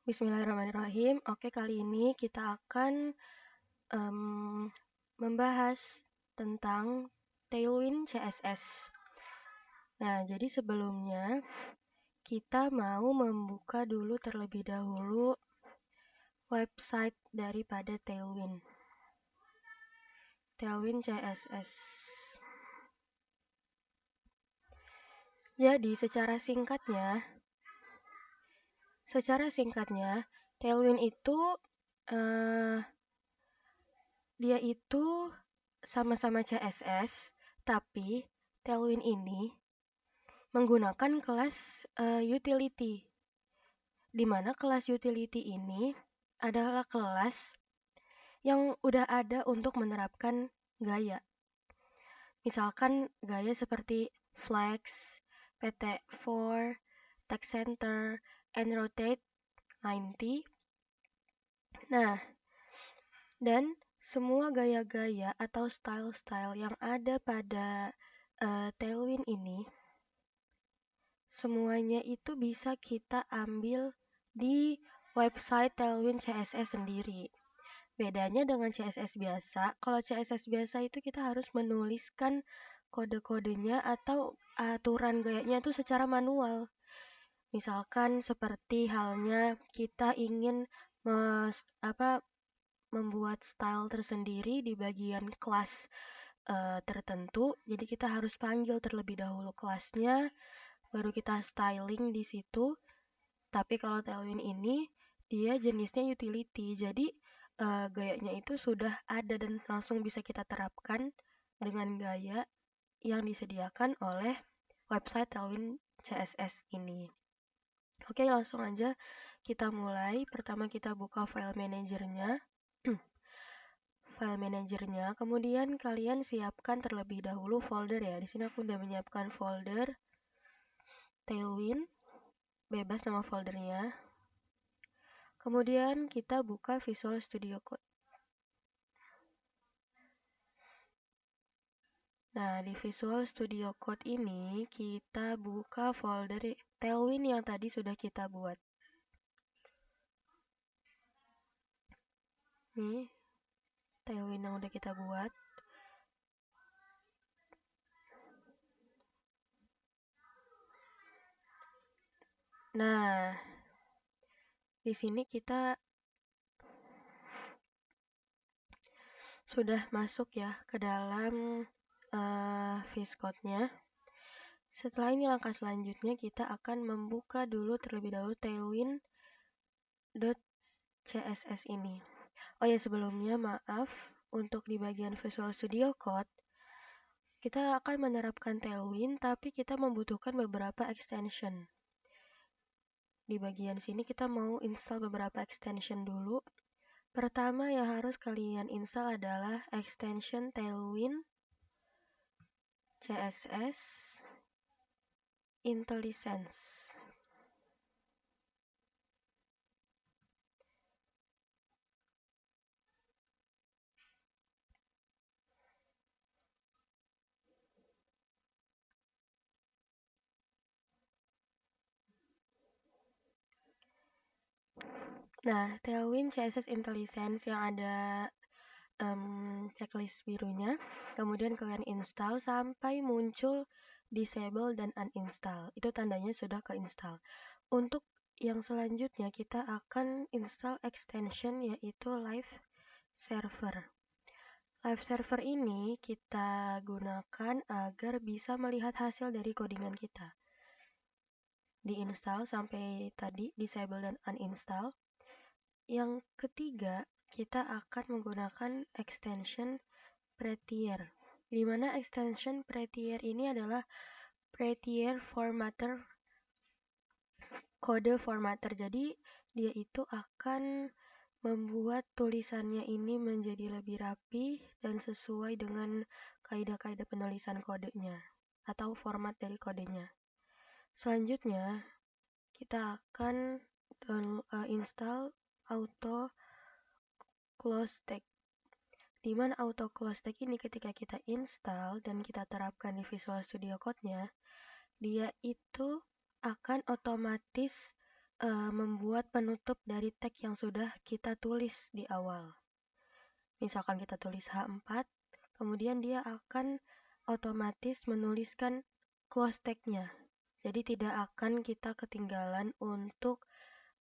Bismillahirrahmanirrahim. Oke, kali ini kita akan membahas tentang Tailwind CSS. Nah, jadi sebelumnya kita mau membuka dulu terlebih dahulu website daripada Tailwind CSS. Jadi secara singkatnya, Tailwind itu dia itu sama-sama CSS, tapi Tailwind ini menggunakan kelas utility, di mana kelas utility ini adalah kelas yang udah ada untuk menerapkan gaya. Misalkan gaya seperti flex, PT4, text center, and rotate 90. Nah, dan semua gaya-gaya atau style-style yang ada pada Tailwind ini, semuanya itu bisa kita ambil di website Tailwind CSS sendiri. Bedanya dengan CSS biasa, kalau CSS biasa itu kita harus menuliskan kode-kodenya atau aturan gayanya itu secara manual. Misalkan seperti halnya kita ingin membuat style tersendiri di bagian kelas tertentu, jadi kita harus panggil terlebih dahulu kelasnya, baru kita styling di situ. Tapi kalau Tailwind ini dia jenisnya utility, jadi gayanya itu sudah ada dan langsung bisa kita terapkan dengan gaya yang disediakan oleh website Tailwind CSS ini. Oke, langsung aja kita mulai. Pertama kita buka file manajernya. Kemudian kalian siapkan terlebih dahulu folder ya. Di sini aku udah menyiapkan folder Tailwind, bebas nama foldernya. Kemudian kita buka Visual Studio Code. Nah, di Visual Studio Code ini kita buka folder Tailwind yang tadi sudah kita buat. Nih, Tailwind yang udah kita buat. Nah, di sini kita sudah masuk ya ke dalam VS-Code-nya. Setelah ini langkah selanjutnya kita akan membuka dulu terlebih dahulu tailwind.css ini. Oh ya, sebelumnya maaf, untuk di bagian Visual Studio Code kita akan menerapkan Tailwind, tapi kita membutuhkan beberapa extension. Di bagian sini kita mau install beberapa extension dulu. Pertama yang harus kalian install adalah extension Tailwind CSS IntelliSense. Nah, Tailwind CSS IntelliSense yang ada checklist birunya, kemudian kalian install sampai muncul disable dan uninstall. Itu tandanya sudah keinstall. Untuk yang selanjutnya kita akan install extension yaitu Live Server. Live Server ini kita gunakan agar bisa melihat hasil dari codingan kita. Diinstal sampai tadi disable dan uninstall. Yang ketiga, kita akan menggunakan extension Prettier, di mana extension Prettier ini adalah Prettier Formatter, kode formatter. Jadi dia itu akan membuat tulisannya ini menjadi lebih rapi dan sesuai dengan kaidah-kaidah penulisan kodenya atau format dari kodenya. Selanjutnya kita akan install auto close tag, di mana auto close tag ini ketika kita install dan kita terapkan di Visual Studio Code-nya, dia itu akan otomatis membuat penutup dari tag yang sudah kita tulis di awal. Misalkan kita tulis H4, kemudian dia akan otomatis menuliskan close tag-nya. Jadi tidak akan kita ketinggalan untuk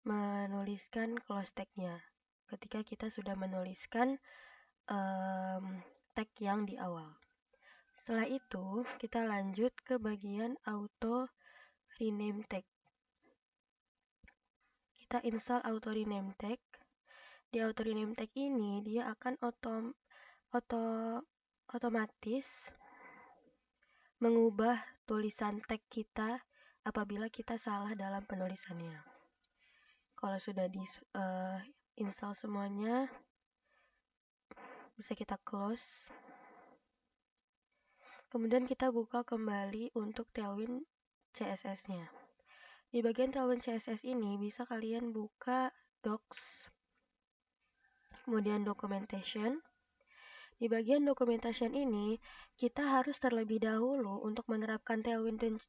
menuliskan close tag-nya ketika kita sudah menuliskan tag yang di awal. Setelah itu, kita lanjut ke bagian auto rename tag. Kita install auto rename tag. Di auto rename tag ini dia akan otomatis mengubah tulisan tag kita apabila kita salah dalam penulisannya. Kalau sudah di install semuanya, bisa kita close. Kemudian kita buka kembali untuk Tailwind CSS-nya. Di bagian Tailwind CSS ini bisa kalian buka Docs, kemudian Documentation. Di bagian Documentation ini, kita harus terlebih dahulu untuk menerapkan Tailwind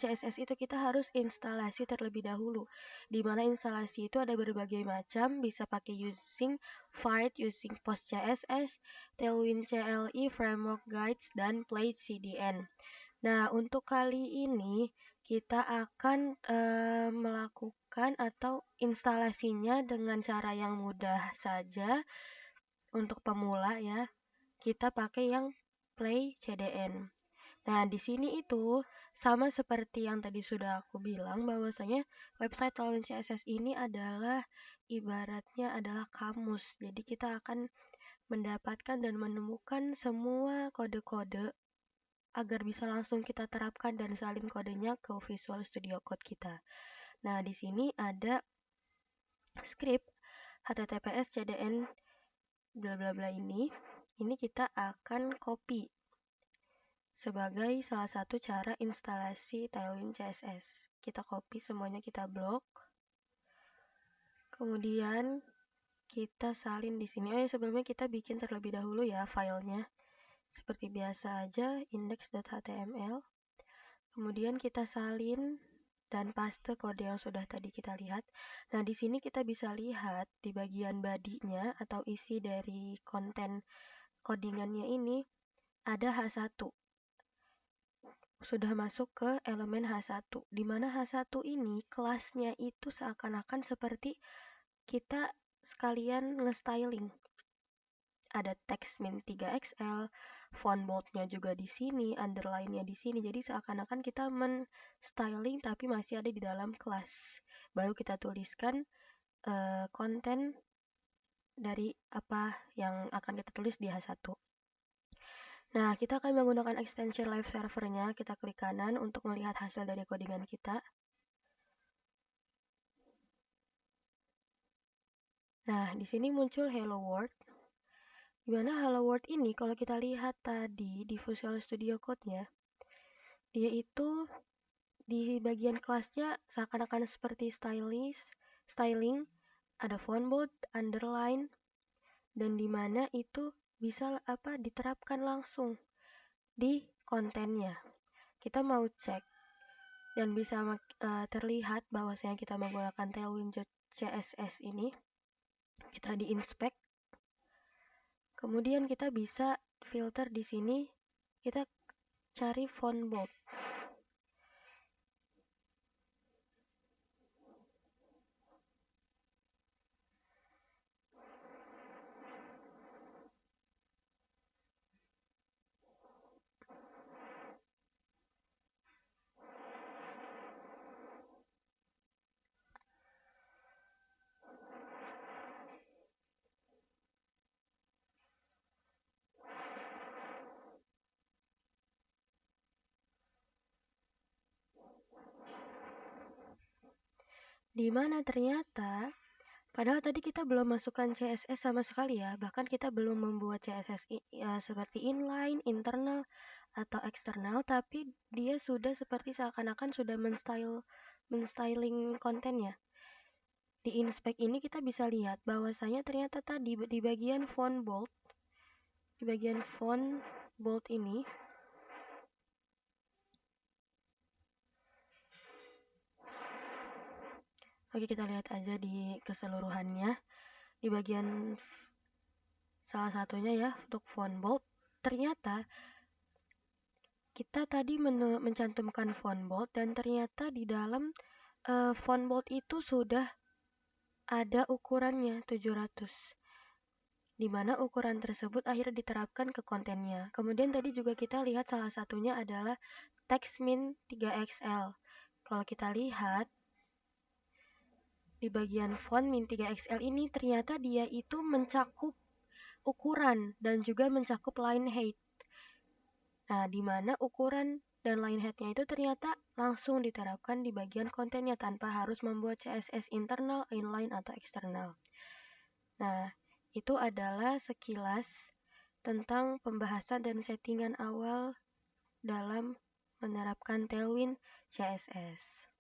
CSS itu kita harus instalasi terlebih dahulu. Di mana instalasi itu ada berbagai macam, bisa pakai using Vite, using PostCSS, Tailwind CLI, Framework Guides, dan Plate CDN. Nah, untuk kali ini kita akan melakukan atau instalasinya dengan cara yang mudah saja. Untuk pemula ya, kita pakai yang Play CDN. Nah, di sini itu sama seperti yang tadi sudah aku bilang bahwasanya website Tailwind CSS ini adalah ibaratnya adalah kamus. Jadi kita akan mendapatkan dan menemukan semua kode-kode agar bisa langsung kita terapkan dan salin kodenya ke Visual Studio Code kita. Nah, di sini ada script https cdn bla bla bla ini kita akan copy sebagai salah satu cara instalasi Tailwind CSS. Kita copy semuanya, kita blok. Kemudian kita salin di sini. Sebelumnya kita bikin terlebih dahulu ya filenya. Seperti biasa aja, index.html. Kemudian kita salin dan paste kode yang sudah tadi kita lihat. Nah, di sini kita bisa lihat di bagian body-nya atau isi dari konten codingannya ini ada H1. Sudah masuk ke elemen H1, di mana H1 ini kelasnya itu seakan-akan seperti kita sekalian nge-styling. Ada text min 3XL, font bold-nya juga di sini, underline-nya di sini. Jadi seakan-akan kita men-styling tapi masih ada di dalam kelas. Baru kita tuliskan konten dari apa yang akan kita tulis di H1. Nah, kita akan menggunakan extension live server-nya. Kita klik kanan untuk melihat hasil dari codingan kita. Nah, di sini muncul Hello World. Dimana Hello World ini kalau kita lihat tadi di Visual Studio Code-nya, dia itu di bagian kelasnya seakan-akan seperti styling, ada font bold, underline, dan dimana itu bisa diterapkan langsung di kontennya. Kita mau cek dan bisa terlihat bahwasanya kita menggunakan Tailwind CSS ini. Kita di inspect. Kemudian kita bisa filter di sini. Kita cari font bold. Dimana ternyata padahal tadi kita belum masukkan CSS sama sekali ya, bahkan kita belum membuat CSS seperti inline, internal, atau eksternal, tapi dia sudah seperti seakan-akan sudah men-styling kontennya. Di inspect ini kita bisa lihat bahwasanya ternyata tadi di bagian font bold ini Oke, kita lihat aja di keseluruhannya. Di bagian salah satunya ya, untuk font bold, ternyata kita tadi mencantumkan font bold dan ternyata di dalam font bold itu sudah ada ukurannya 700. Di mana ukuran tersebut akhirnya diterapkan ke kontennya. Kemudian tadi juga kita lihat salah satunya adalah text min 3XL. Kalau kita lihat di bagian font min 3XL ini ternyata dia itu mencakup ukuran dan juga mencakup line height. Nah, di mana ukuran dan line height-nya itu ternyata langsung diterapkan di bagian kontennya tanpa harus membuat CSS internal, inline, atau eksternal. Nah, itu adalah sekilas tentang pembahasan dan settingan awal dalam menerapkan Tailwind CSS.